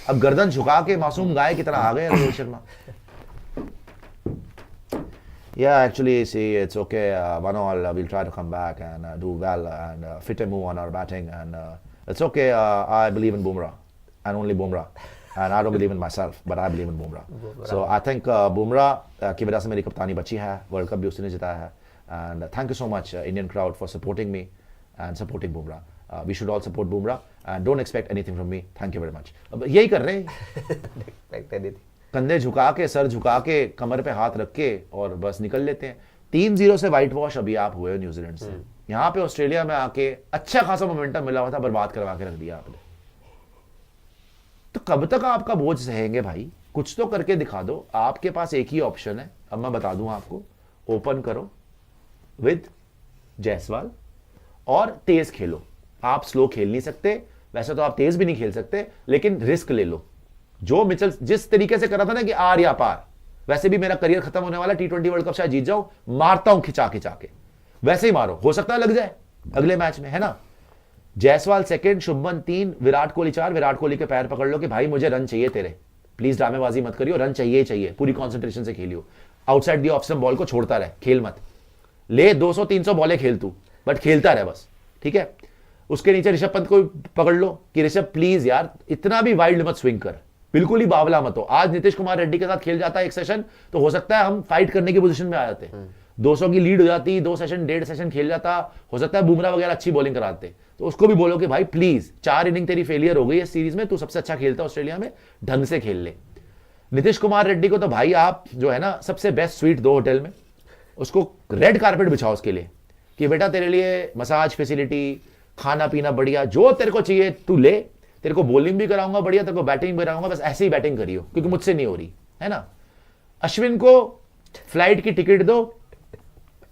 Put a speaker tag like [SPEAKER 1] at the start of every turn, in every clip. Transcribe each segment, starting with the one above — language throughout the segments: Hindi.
[SPEAKER 1] अब गर्दन झुका के मासूम गाय की तरह आ गए Rohit Sharma. Yeah, actually, see, it's okay. 1-1, we'll try to come back and do well and fit a move on our batting. And it's okay. I believe in Bumrah and only Bumrah. And I don't believe in myself, but I believe in Bumrah. So I think Bumrah की वजह से मेरी कप्तानी बची है. World Cup भी उसी ने जिताया है. And thank you so much, Indian crowd, for supporting me and supporting Bumrah. We should all support Bumrah and don't expect anything from me. Thank you very much. अब यही कर रहे हैं. कंधे झुका के, सर झुका के, कमर पे हाथ रख के और बस निकल लेते हैं. 3-0 से व्हाइट वॉश अभी आप हुए हो न्यूजीलैंड से. यहाँ पे ऑस्ट्रेलिया में आके अच्छा खासा मोमेंटम मिला हुआ था, बर्बाद करवा के रख दिया आपने. तो कब तक आपका बोझ सहेंगे भाई? कुछ तो करके दिखा दो. आपके पास एक ही ऑप्शन है, अब मैं बता दूं आपको. ओपन करो विद जायसवाल और तेज खेलो. आप स्लो खेल नहीं सकते, वैसे तो आप तेज भी नहीं खेल सकते, लेकिन रिस्क ले लो. जो मिचेल जिस तरीके से करा था ना कि आर या पार, वैसे भी मेरा करियर खत्म होने वाला, T20 वर्ल्ड कप शायद जीत जाऊं, मारता हूं खिंचा खिंचा के, वैसे ही मारो, हो सकता है लग जाए अगले मैच में, है ना. जायसवाल सेकंड, शुभमन 3, विराट कोहली 4. विराट कोहली के पैर पकड़ लो कि भाई मुझे रन चाहिए तेरे, प्लीज ड्रामेबाजी मत करियो, रन चाहिए चाहिए, पूरी कॉन्सेंट्रेशन से खेलियो. Outside the off stump ball को छोड़ता रहे, खेल मत ले. 200-300 बॉलें खेल तू, बट खेलता रहे बस, ठीक है. उसके नीचे ऋषभ पंत को पकड़ लो कि ऋषभ प्लीज यार इतना भी वाइल्ड मत स्विंग कर, बिल्कुल ही बावला मत हो. आज नीतीश कुमार रेड्डी के साथ खेल जाता है एक सेशन, तो हो सकता है हम फाइट करने की पोजीशन में आ जाते. 200 की लीड हो जाती, 2 सेशन 1.5 सेशन खेल जाता, हो सकता है बुमराह वगैरह अच्छी बॉलिंग कराते. तो उसको भी बोलो कि भाई प्लीज 4 इनिंग तेरी फेलियर हो गई है सीरीज में, तू सबसे अच्छा खेलता ऑस्ट्रेलिया में, ढंग से खेल ले. नीतीश कुमार रेड्डी को तो भाई आप जो है ना सबसे बेस्ट स्वीट दो होटल में, उसको रेड कारपेट बिछाओ उसके लिए कि बेटा तेरे लिए मसाज फैसिलिटी, खाना पीना बढ़िया, जो तेरे को चाहिए तू ले. तेरे को बॉलिंग भी कराऊंगा बढ़िया, तेरे को बैटिंग भी कराऊंगा, बस ऐसे ही बैटिंग करियो क्योंकि मुझसे नहीं हो रही है ना. अश्विन को फ्लाइट की टिकट दो,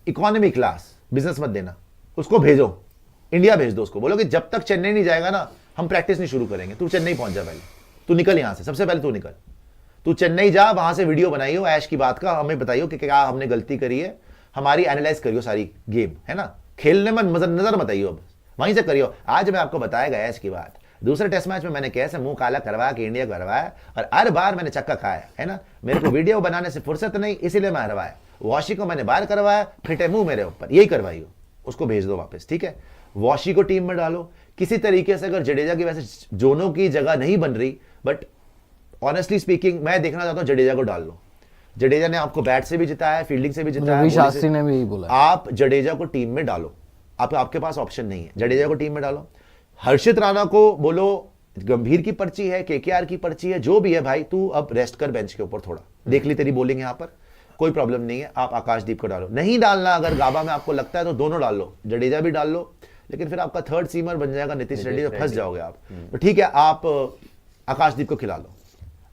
[SPEAKER 1] इकोनॉमी क्लास, बिजनेस मत देना. उसको भेजो इंडिया, भेज दो उसको, बोलो कि जब तक चेन्नई नहीं जाएगा ना हम प्रैक्टिस नहीं शुरू करेंगे. तू चेन्नई पहुंच जा, पहले तू निकल यहां से, सबसे पहले तू निकल, तू चेन्नई जा, वहां से वीडियो बनाइयो ऐश की बात का, हमें बताइयो कि क्या हमने गलती करी है, हमारी एनालाइज करियो सारी गेम, है ना. खेलने में नजर मत आइयो, अब वहीं से करियो. आज मैं आपको बताएगा ऐश की बात, दूसरे टेस्ट मैच में मैंने कैसे मुंह काला करवा के इंडिया को हरवाया और हर बार मैंने चक्का खाया, है ना. मेरे को वीडियो बनाने से फुर्सत नहीं, इसीलिए मैं हरवाया. वॉशी को मैंने बाहर करवाया, फिटे मुंह मेरे ऊपर, यही करवाई हो. उसको भेज दो वापस, ठीक है. वॉशी को टीम में डालो किसी तरीके से. अगर जडेजा की वैसे जोनों की जगह नहीं बन रही, बट ऑनेस्टली स्पीकिंग मैं देखना चाहता हूं जडेजा को डाल लो. जडेजा ने आपको बैट से भी जिताया है, फील्डिंग से भी जिताया है.
[SPEAKER 2] शास्त्री ने भी बोला
[SPEAKER 1] आप जडेजा को टीम में डालो. आपके पास ऑप्शन नहीं है, जडेजा को टीम में डालो. हर्षित राणा को बोलो गंभीर की पर्ची है, केकेआर की पर्ची है, जो भी है भाई तू अब रेस्ट कर बेंच के ऊपर, थोड़ा देख ली तेरी बॉलिंग यहां पर, कोई प्रॉब्लम नहीं है. आप आकाशदीप को डालो. नहीं डालना अगर गाबा में आपको लगता है तो दोनों डाल लो, जडेजा भी डाल लो, लेकिन फिर आपका थर्ड सीमर बन जाएगा नीतीश रेड्डी, तो फंस जाओगे आप. तो ठीक है, आप आकाशदीप को खिला लो,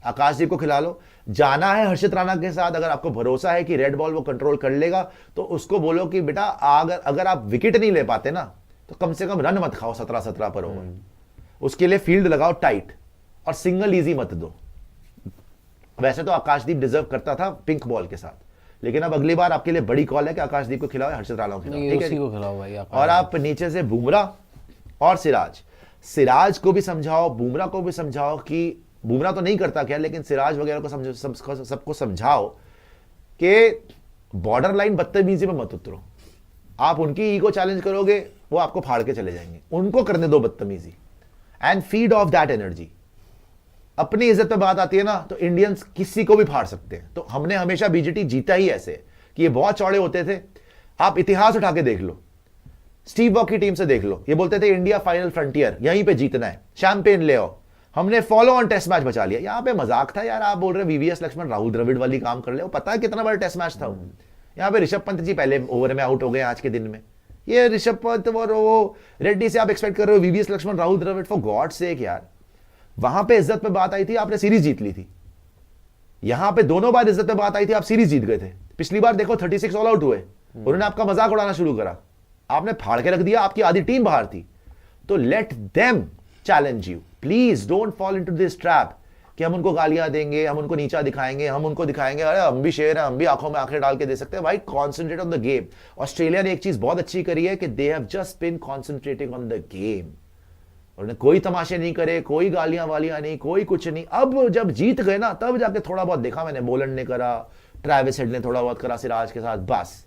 [SPEAKER 1] आकाशदीप को खिला लो. जाना है हर्षित राणा के साथ, अगर आपको भरोसा है कि रेड बॉल वो कंट्रोल कर लेगा, तो उसको बोलो कि बेटा अगर आप विकेट नहीं ले पाते ना, तो कम से कम रन मत खाओ 17-17 पर ओवर. उसके लिए फील्ड लगाओ टाइट और सिंगल इजी मत दो. वैसे तो आकाशदीप डिजर्व करता था पिंक बॉल के साथ, लेकिन अब अगली बार आपके लिए बड़ी कॉल है कि आकाशदीप को खिलाओ, हर्षित राणा को खिलाओ, ठीक है. और आप नीचे से बुमराह और सिराज को भी समझाओ, बुमराह को भी समझाओ कि बुमराह तो नहीं करता क्या, लेकिन सिराज वगैरह को सबको समझाओ कि बॉर्डर लाइन बदतमीजी में मत उतरो. आप उनकी ईगो चैलेंज करोगे, वो आपको फाड़ के चले जाएंगे. उनको करने दो बदतमीजी and feed of that energy. अपनी इज्जत पे बात आती है ना, तो इंडियंस किसी को भी फाड़ सकते हैं. तो हमने हमेशा बीजीटी जीता ही ऐसे कि ये बहुत चौड़े होते थे. आप इतिहास उठा के देख लो, स्टीव वॉक की टीम से देख लो, ये बोलते थे इंडिया फाइनल फ्रंटियर, यहीं पे जीतना है, शैंपेन ले आओ. हमने फॉलो ऑन टेस्ट मैच बचा लिया. यहां पे मजाक था यार, आप बोल रहे वीवीएस लक्ष्मण राहुल द्रविड़ वाली काम कर ले, वो पता है कितना बड़ा टेस्ट मैच था. यहां पे ऋषभ पंत जी पहले ओवर में आउट हो गए आज के दिन में. ये ऋषभ पंत और वो रेड्डी से आप एक्सपेक्ट कर रहे हो VVS Laxman Rahul Dravid, for god sake यार. वहां पे इज्जत पे बात आई थी, आपने सीरीज जीत ली थी. यहां पे दोनों बार इज्जत पे बात आई थी, आप सीरीज जीत गए थे. पिछली बार देखो 36 ऑल आउट हुए, उन्होंने आपका मजाक उड़ाना शुरू करा, आपने फाड़ के रख दिया, आपकी आधी टीम बाहर थी. तो let them challenge you, please don't fall into this trap कि हम उनको गालियां देंगे, हम उनको नीचा दिखाएंगे, हम उनको दिखाएंगे अरे हम भी शेर हैं, हम भी आंखों में आंखें डाल के दे सकते हैं. भाई concentrate on the game. Australia ने एक चीज बहुत अच्छी करी है कि they have just been concentrating on the game. उन्होंने कोई तमाशे नहीं करे, कोई गालियां वालियां नहीं, कोई कुछ नहीं। अब जब जीत गए ना तब जाके थोड़ा बहुत देखा मैंने, बोलन ने करा, ट्रेविस हेड ने थोड़ा बहुत करा सिराज के साथ, बस।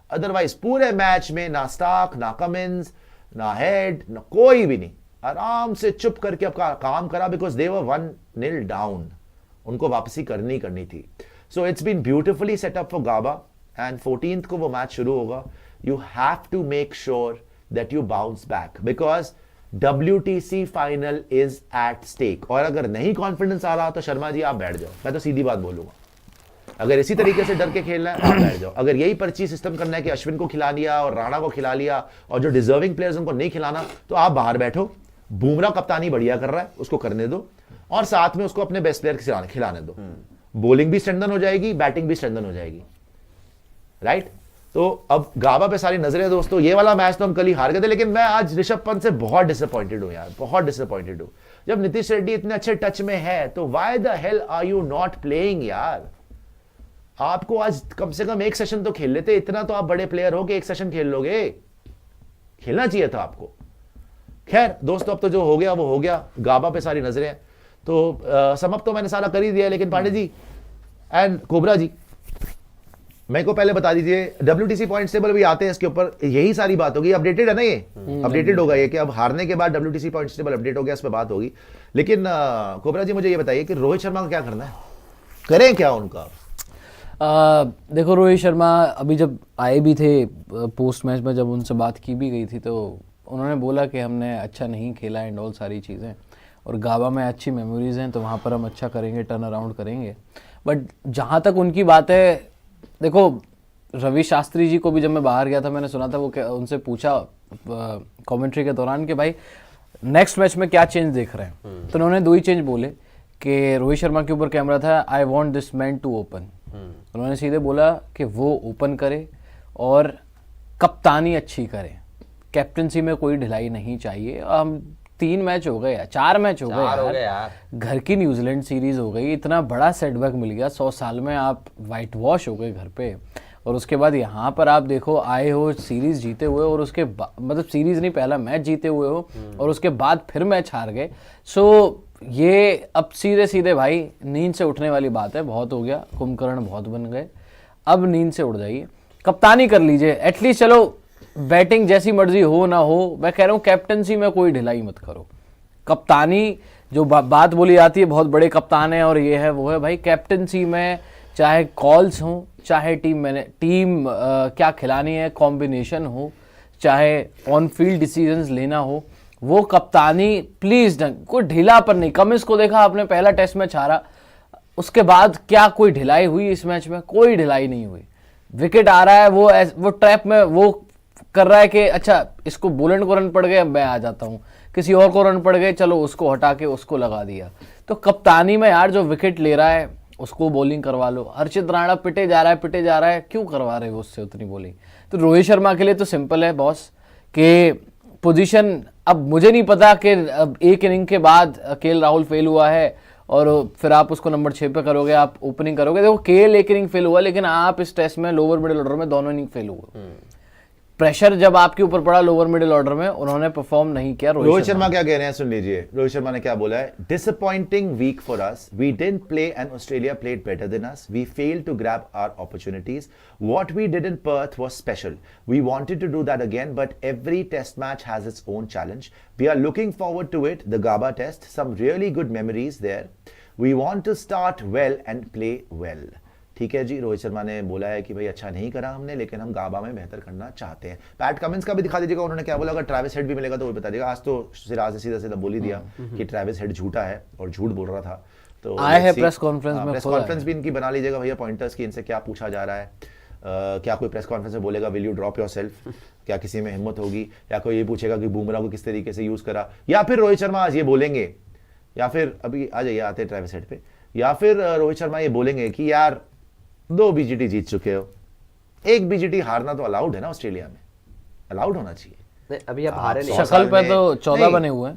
[SPEAKER 1] अदरवाइज पूरे मैच में ना स्टार्क, ना कमिंस, ना हेड, ना कोई भी नहीं, आराम से चुप करके अपना काम करा, बिकॉज दे वर 1-0 डाउन, उनको वापसी करनी थी। So it's been beautifully setup for Gabba, and 14th को वो मैच शुरू होगा। You have to make sure that you bounce back, because WTC final is at stake. और अगर नहीं कॉन्फिडेंस आ रहा तो शर्मा जी आप बैठ जाओ, मैं तो सीधी बात बोलूंगा। अगर इसी तरीके से डर के खेलना है आप बैठ जाओ। अगर यही पर्ची सिस्टम करना है कि अश्विन को खिला लिया और राणा को खिला लिया और जो डिजर्विंग प्लेयर्स उनको नहीं खिलाना, तो आप बाहर बैठो। बुमराह कप्तानी बढ़िया कर रहा है, उसको करने दो, और साथ में उसको अपने बेस्ट प्लेयर खिलाने दो। बॉलिंग भी स्ट्रेंथन हो जाएगी, बैटिंग भी स्ट्रेंथन हो जाएगी, राइट। तो अब गाबा पे सारी नजरें दोस्तों। ये वाला मैच तो हम कल ही हार गए थे, लेकिन मैं आज ऋषभ पंत से बहुत डिसअपॉइंटेड हूं यार, बहुत डिसअपॉइंटेड हूं। जब नीतीश रेड्डी इतने अच्छे टच में है तो why the hell are you not playing यार। आपको आज कम से कम एक सेशन तो खेल लेते, इतना तो आप बड़े प्लेयर हो कि एक सेशन खेल लोगे, खेलना चाहिए था आपको। खैर दोस्तों, अब तो जो हो गया वो हो गया, गाबा पे सारी नजरें। तो समाप्त तो मैंने सारा कर ही दिया, लेकिन पांडे जी एंड कोबरा जी मेरे को पहले बता दीजिए, WTC पॉइंट्स टेबल भी आते हैं इसके ऊपर, यही सारी बात होगी। अपडेटेड है ना ये, अपडेटेड होगा ये कि अब हारने के बाद WTC पॉइंट्स टेबल अपडेट हो गया, इस पर बात होगी। लेकिन कोबरा जी मुझे ये बताइए कि रोहित शर्मा को क्या करना है, करें क्या उनका?
[SPEAKER 2] देखो, रोहित शर्मा अभी जब आए भी थे पोस्ट मैच में, जब उनसे बात की भी गई थी, तो उन्होंने बोला कि हमने अच्छा नहीं खेला एंड ऑल सारी चीज़ें, और गाबा में अच्छी मेमोरीज हैं, तो वहाँ पर हम अच्छा करेंगे, टर्न अराउंड करेंगे। बट जहाँ तक उनकी बात है, देखो रवि शास्त्री जी को भी जब मैं बाहर गया था, मैंने सुना था, वो उनसे पूछा कमेंट्री के दौरान कि भाई नेक्स्ट मैच में क्या चेंज देख रहे हैं, तो उन्होंने दो ही चेंज बोले कि रोहित शर्मा के ऊपर कैमरा था, I want this man to open. उन्होंने सीधे बोला कि वो ओपन करे और कप्तानी अच्छी करे, कैप्टनसी में कोई ढिलाई नहीं चाहिए। हम 3 मैच हो गए, 4 मैच हो गए यार, घर की न्यूजीलैंड सीरीज हो गई, इतना बड़ा सेटबैक मिल गया, 100 साल में आप वाइट वॉश हो गए घर पे, और उसके बाद यहाँ पर आप देखो आए हो सीरीज जीते हुए, और उसके मतलब सीरीज नहीं, पहला मैच जीते हुए हो, और उसके बाद फिर मैच हार गए। सो ये अब सीधे सीधे भाई नींद से उठने वाली बात है, बहुत हो गया, कुंभकर्ण बहुत बन गए, अब नींद से उठ जाइए, कप्तानी कर लीजिए एटलीस्ट। चलो बैटिंग जैसी मर्जी हो ना हो, मैं कह रहा हूँ कैप्टनसी में कोई ढिलाई मत करो। कप्तानी जो बात बोली जाती है, बहुत बड़े कप्तान है और ये है वो है, भाई कैप्टनसी में चाहे कॉल्स हो, चाहे टीम क्या खिलानी है कॉम्बिनेशन हो, चाहे ऑन फील्ड डिसीजंस लेना हो, वो कप्तानी प्लीज कोई ढीला पर नहीं। कमिंस को देखा आपने, पहला टेस्ट मैच हारा, उसके बाद क्या कोई ढिलाई हुई इस मैच में? कोई ढिलाई नहीं हुई। विकेट आ रहा है, वो ट्रैप में वो कर रहा है कि अच्छा इसको बोलेंड को रन पड़ गए, मैं आ जाता हूँ, किसी और को रन पड़ गए, चलो उसको हटा के उसको लगा दिया। तो कप्तानी में यार जो विकेट ले रहा है उसको बॉलिंग करवा लो। हर्षित राणा पिटे जा रहा है, क्यों करवा रहे हो उससे उतनी बॉलिंग? तो रोहित शर्मा के लिए तो सिंपल है बॉस कि पोजीशन, अब मुझे नहीं पता कि अब एक इनिंग के बाद केएल राहुल फेल हुआ है और फिर आप उसको नंबर 6 पे करोगे, आप ओपनिंग करोगे। देखो केएल एक इनिंग फेल हुआ, लेकिन आप इस टेस्ट में लोअर मिडिल ऑर्डर में दोनों इनिंग फेल हुए। प्रेशर जब आपके ऊपर पड़ा लोअर मिडिल ऑर्डर में, उन्होंने परफॉर्म नहीं किया।
[SPEAKER 1] रोहित शर्मा क्या कह रहे हैं सुन लीजिए। रोहित शर्मा ने क्या बोला है, disappointing week for us, we didn't play and Australia played better than us, we failed to grab our opportunities, what we did in Perth was special, we wanted to do that again, but every test match has its own challenge, we are looking forward to it, the Gabba test, some really good memories there, we want to start well and play well. ठीक है जी, रोहित शर्मा ने बोला है कि भाई अच्छा नहीं करा हमने, लेकिन हम गाबा में बेहतर करना चाहते हैं। पैट कमिंस का भी दिखा दीजिएगा, उन्होंने क्या बोला, अगर ट्रेविस हेड भी मिलेगा तो वो बता देगा। आज तो सिराज ने सीधा सीधा बोल ही दिया कि ट्रेविस हेड झूठा है और झूठ बोल रहा था। तो
[SPEAKER 2] आए हैं प्रेस कॉन्फ्रेंस में,
[SPEAKER 1] प्रेस कॉन्फ्रेंस भी इनकी बना लीजिएगा भैया पॉइंटर्स की, इनसे क्या पूछा जा रहा है, क्या कोई प्रेस कॉन्फ्रेंस में बोलेगा विल यू ड्रॉप योरसेल्फ, क्या किसी में हिम्मत होगी, या कोई ये पूछेगा कि बुमराह को किस तरीके से यूज करा, या फिर रोहित शर्मा आज ये बोलेंगे, या फिर अभी आ जाइए आते ट्रेविस हेड पे, या फिर रोहित शर्मा ये बोलेंगे कि यार 2 BGT जीत चुके हो, 1 BGT हारना तो अलाउड है ना, ऑस्ट्रेलिया में अलाउड होना चाहिए।
[SPEAKER 3] नहीं, अभी आप हारे नहीं,
[SPEAKER 2] शक्ल पे तो 14 बने हुए हैं,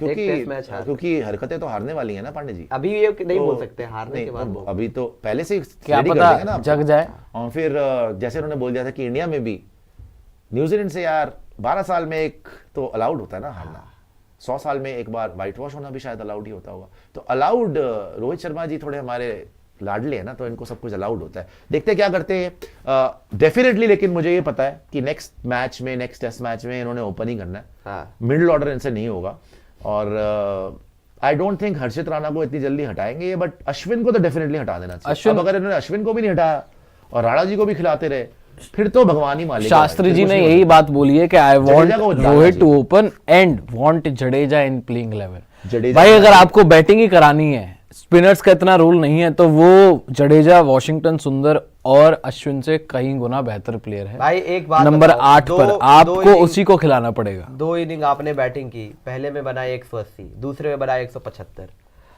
[SPEAKER 1] क्योंकि हरकतें तो हारने वाली है ना पांडे जी।
[SPEAKER 3] अभी ये नहीं बोल सकते हारने के बाद,
[SPEAKER 1] अभी तो पहले से
[SPEAKER 2] क्या पता जग जाए।
[SPEAKER 1] और फिर जैसे उन्होंने बोल दिया था कि इंडिया में भी न्यूजीलैंड से यार 12 साल में एक तो अलाउड होता है ना हारना, 100 साल में एक बार व्हाइट वॉश होना भी शायद अलाउड ही होता होगा। तो अलाउड, रोहित शर्मा जी थोड़े हमारे लाडले है ना, तो इनको सब कुछ अलाउड होता है। देखते क्या करते हैं डेफिनेटली। लेकिन मुझे ये पता है कि नेक्स्ट मैच में, नेक्स्ट टेस्ट मैच में इन्होंने ओपनिंग करना है। मिडिल ऑर्डर इनसे नहीं होगा और आई डोंट थिंक हर्षित राणा को इतनी जल्दी हटाएंगे, बट अश्विन को तो डेफिनेटली हटा देना चाहिए। अब अगर इन्होंने अश्विन को भी नहीं हटाया और राणा जी को भी खिलाते रहे, फिर तो भगवान ही मालिक।
[SPEAKER 2] शास्त्री जी ने यही बात बोली है कि I want Rohit to open and want Jadeja in playing 11। भाई अगर आपको बैटिंग ही करानी है, स्पिनर्स का इतना रोल नहीं है, तो वो जडेजा, वॉशिंगटन सुंदर और अश्विन से कहीं गुना बेहतर प्लेयर है
[SPEAKER 3] भाई। एक बात
[SPEAKER 2] नंबर 8 पर आपको उसी को खिलाना पड़ेगा।
[SPEAKER 3] 2 इनिंग आपने बैटिंग की, पहले में बनाए 180, दूसरे में बनाए 175।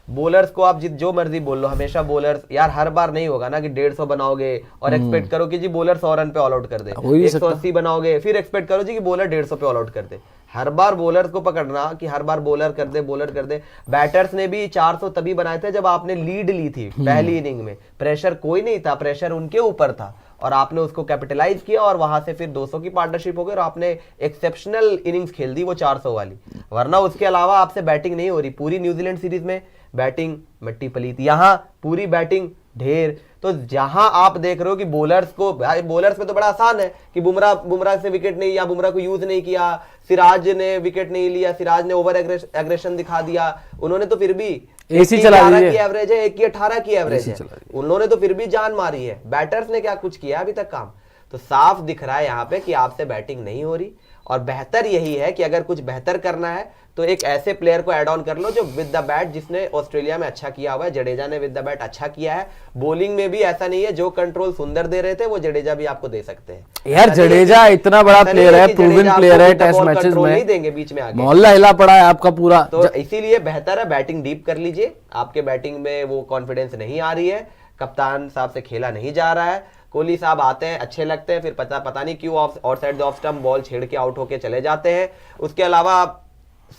[SPEAKER 3] बॉलर्स को आप जो मर्जी बोल लो, हमेशा बॉलर्स यार हर बार नहीं होगा ना कि 150 बनाओगे और एक्सपेक्ट करो कि जी बॉलर 100 रन पे ऑल आउट कर दे। 180 बनाओगे फिर एक्सपेक्ट करो जी कि बॉलर 150 पे ऑल आउट कर दे। हर बार बॉलर्स को पकड़ना कि हर बार बॉलर कर दे, बॉलर कर दे। बैटर्स ने भी 400 तभी बनाए थे जब आपने लीड ली थी पहली इनिंग में। प्रेशर कोई नहीं था, प्रेशर उनके ऊपर था और आपने उसको कैपिटलाइज किया और वहां से फिर 200 की पार्टनरशिप हो गई और आपने एक्सेप्शनल इनिंग्स खेल दी वो 400 वाली। वरना उसके अलावा आपसे बैटिंग नहीं हो रही। पूरी न्यूजीलैंड सीरीज में बैटिंग मिट्टी पलीत, यहाँ पूरी बैटिंग ढेर। तो जहां आप देख रहे हो कि बॉलर्स को, बॉलर्स में तो बड़ा आसान है कि बुमराह से विकेट नहीं, या बुमराह को यूज नहीं किया, सिराज ने विकेट नहीं लिया, सिराज ने ओवर एग्रेशन दिखा दिया। उन्होंने तो फिर भी
[SPEAKER 2] एसी चला दी
[SPEAKER 3] की एवरेज है, 1 की 18 की एवरेज है, उन्होंने तो फिर भी जान मारी है। बैटर्स ने क्या कुछ किया अभी तक काम? तो साफ दिख रहा है यहाँ पे कि आपसे बैटिंग नहीं हो रही। और बेहतर यही है कि अगर कुछ बेहतर करना है तो एक ऐसे प्लेयर को ऐड ऑन कर लो जो विद द बैट, जिसने ऑस्ट्रेलिया में अच्छा किया हुआ है। जडेजा ने विद द बैट अच्छा किया है। बॉलिंग में भी ऐसा नहीं है, जो कंट्रोल सुंदर दे रहे थे वो जडेजा भी आपको दे सकते हैं।
[SPEAKER 2] यार जडेजा इतना बड़ा प्लेयर है, प्रूवन प्लेयर है, टेस्ट मैचेस में
[SPEAKER 3] नहीं देंगे बीच में आगे,
[SPEAKER 2] मोहल्ला हिला पड़ा है आपका पूरा।
[SPEAKER 3] तो इसीलिए बेहतर है बैटिंग डीप कर लीजिए। आपके बैटिंग में वो कॉन्फिडेंस नहीं आ रही है, कप्तान साहब से खेला नहीं जा रहा है। कोहली साहब आते हैं, अच्छे लगते हैं, फिर पता नहीं क्यों out side the of stump ball छेड़ के आउट होके चले जाते हैं। उसके अलावा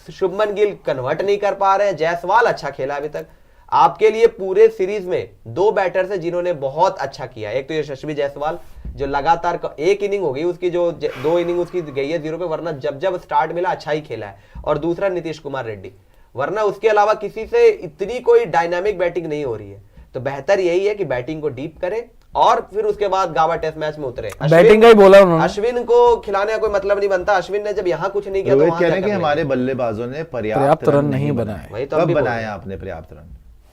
[SPEAKER 3] शुभमन गिल कन्वर्ट नहीं कर पा रहे हैं। जायसवाल अच्छा खेला अभी तक। आपके लिए पूरे सीरीज में 2 बैटर्स हैं जिन्होंने बहुत अच्छा किया। एक तो यशस्वी जायसवाल जो लगातार 1 इनिंग हो गई उसकी, जो 2 इनिंग उसकी गई है 0 पे, वरना जब स्टार्ट मिला अच्छा ही खेला है। और दूसरा नीतीश कुमार रेड्डी, वरना उसके अलावा किसी से इतनी कोई डायनामिक बैटिंग नहीं हो रही है। तो बेहतर यही है कि बैटिंग को डीप करें और फिर उसके बाद गावा टेस्ट मैच में उतरे।
[SPEAKER 2] बैटिंग का ही बोला उन्होंने।
[SPEAKER 3] अश्विन को खिलाने का कोई मतलब नहीं बनता। अश्विन ने जब यहाँ कुछ नहीं किया तो वहां क्या?
[SPEAKER 1] हमारे बल्लेबाजों ने पर्याप्त रन नहीं बनाए।
[SPEAKER 3] वही तो
[SPEAKER 1] कब बनाया आपने पर्याप्त रन?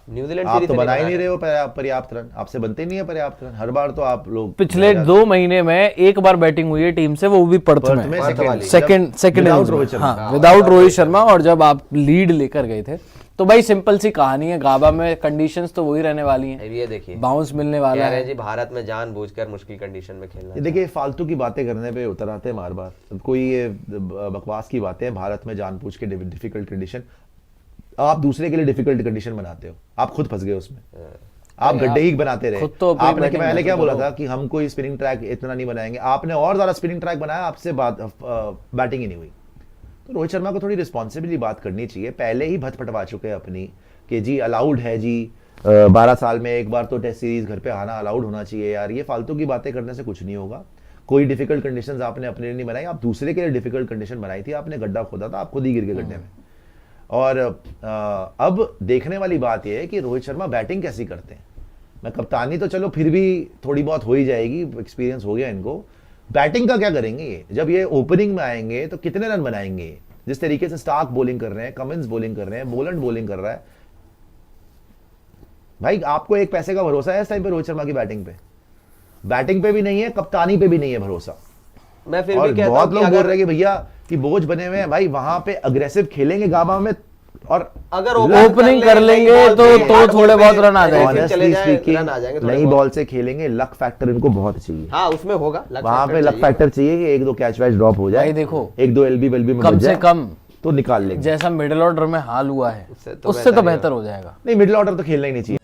[SPEAKER 3] न्यूजीलैंड
[SPEAKER 1] आप तो बना ही नहीं रहे हो पर्याप्त रन। आपसे बनते नहीं है पर्याप्त रन। हर बार तो आप लोग
[SPEAKER 2] पिछले 2 महीने में एक बार बैटिंग हुई है टीम से, वो भी पर्थ में सेकंड विदाउट रोहित शर्मा। और जब आप लीड लेकर गए थे तो भाई सिंपल सी कहानी है, गाबा में कंडीशंस तो वही रहने वाली हैं।
[SPEAKER 3] ये देखिए
[SPEAKER 2] बाउंस मिलने वाला है
[SPEAKER 3] जी। भारत में जानबूझकर मुश्किल कंडीशन में खेलना।
[SPEAKER 1] देखिए फालतू की बातें करने पे उतर आते हैं बार-बार। कोई ये बकवास की बातें हैं। भारत में जानबूझ के डिफिकल्ट कंडीशन, आप दूसरे के लिए डिफिकल्ट कंडीशन बनाते हो, आप खुद फंस गए उसमें। आप गड्ढे ही बनाते रहे।
[SPEAKER 2] तो
[SPEAKER 1] आपने पहले क्या बोला था कि हम कोई स्पिनिंग ट्रैक इतना नहीं बनाएंगे, आपने और ज्यादा स्पिनिंग ट्रैक बनाया, आपसे बैटिंग ही नहीं हुई। तो रोहित शर्मा को थोड़ी रिस्पॉन्सिबली बात करनी चाहिए। पहले ही भटपटवा चुके हैं अपनी कि जी अलाउड है जी, 12 साल में एक बार तो टेस्ट सीरीज घर पे आना अलाउड होना चाहिए। यार ये फालतू की बातें करने से कुछ नहीं होगा। कोई डिफिकल्ट कंडीशंस आपने अपने लिए नहीं बनाई, आप दूसरे के लिए डिफिकल्ट कंडीशन बनाई थी। आपने गड्ढा खोदा था, आप खुद ही गिर गए गड्ढे में। और अब देखने वाली बात यह है कि रोहित शर्मा बैटिंग कैसी करते हैं। मैं कप्तानी तो चलो फिर भी थोड़ी बहुत हो ही जाएगी, एक्सपीरियंस हो गया इनको। बैटिंग का क्या करेंगे ये? जब ये ओपनिंग में आएंगे तो कितने रन बनाएंगे? जिस तरीके से स्टार्क बॉलिंग कर रहे हैं, कमिंस बॉलिंग कर रहे हैं, बोलंड बॉलिंग कर रहा है, भाई आपको एक पैसे का भरोसा है इस टाइम पे रोहित शर्मा की बैटिंग पे? बैटिंग पे भी नहीं है, कप्तानी पे भी नहीं है भरोसा।
[SPEAKER 3] मैं फिर
[SPEAKER 1] और
[SPEAKER 3] भी कहता
[SPEAKER 1] बहुत
[SPEAKER 3] हूं
[SPEAKER 1] लोग
[SPEAKER 3] कि
[SPEAKER 1] बोल रहे हैं कि भैया कि बोझ बने हुए हैं। भाई वहां पे अग्रेसिव खेलेंगे गाबा में, और
[SPEAKER 3] अगर
[SPEAKER 2] ओपनिंग कर लेंगे तो थोड़े बहुत रन आ जाएंगे।
[SPEAKER 1] नई बॉल से खेलेंगे, लक फैक्टर इनको बहुत चाहिए।
[SPEAKER 3] हाँ उसमें होगा,
[SPEAKER 1] वहां पे लक फैक्टर चाहिए कि 1-2 कैच वैच ड्रॉप हो जाए,
[SPEAKER 2] देखो
[SPEAKER 1] 1-2 एलबी में
[SPEAKER 2] कम से कम
[SPEAKER 1] तो निकाल लेंगे।
[SPEAKER 2] जैसा मिडिल ऑर्डर में हाल हुआ है उससे तो बेहतर हो जाएगा।
[SPEAKER 1] नहीं, मिडिल ऑर्डर तो खेलना ही नहीं चाहिए।